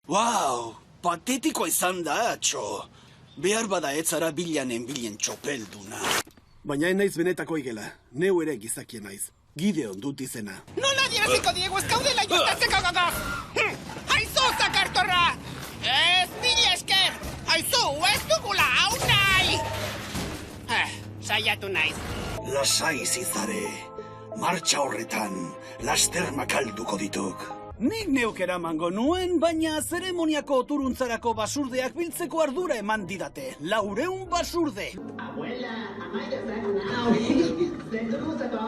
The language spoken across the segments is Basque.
Wow, patetikoa izan da, atxo. Behar bada ez zara bilen txopelduna. Baina naiz benetako igela. Neu ere gizakien naiz. Gideon dut izena. Nola adieraziko diegu ez gaudela ikustatzeko gogoz! Haizu, zakartorra! Ez, mila esker! Haizu, ez dugula hau nahi! Saiatu naiz. Lasai zizare. Martxa horretan, laster makalduko dituk. Nik neuk eramango nuen, baina zeremoniako oturuntzarako basurdeak biltzeko ardura eman didate. 400 basurde. Abuela, amaia zen hau. Zentruzeko.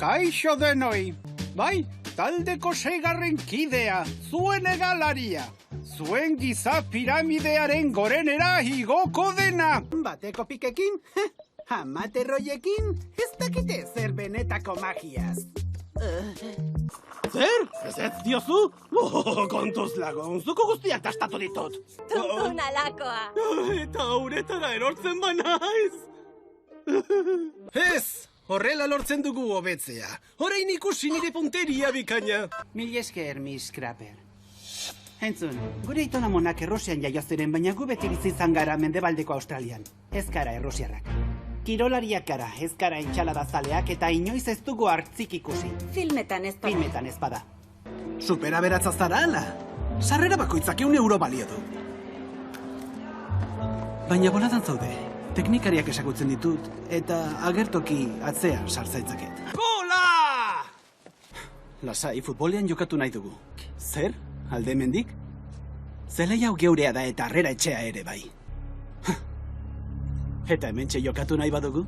Kaixo denoi, bai, taldeko 6. kidea, zuen egalaria. Zuen giza piramidearen gorenera igoko dena. Bateko pikekin, amaterroiekin, ez dakite zer benetako magiaz. Zer? Ez diozu? Kontuz lagun, zuko guztiak dastatu ditut. Tuntun alakoa. Eta uretara erortzen banaiz. Ez, horrela lortzen dugu hobetzea. Orain ikusi nire punteria bikaina. Mil esker, Miss Crapper. Entzun, gure itona monak Errusian jaio ziren, baina gu beti bizi izan gara mendebaldeko Australian. Ez gara errusiarrak. Kirolariak gara, ez gara intxaladazaleak eta inoiz ez dugu hartzik ikusi. Filmetan ez bada. Filmetan ez bada. Superaberatza zara ala. Sarrera bakoitzak €1 balio du. Baina boladan zaude. Teknikariak esagutzen ditut, eta agertoki atzean sartzaitzaket. Gola! Lasai, futbolean jokatu nahi dugu. Zer? Alde hemendik? Zelai hau geurea da eta harrera etxea ere bai. Eta hementxe jokatu nahi badugu?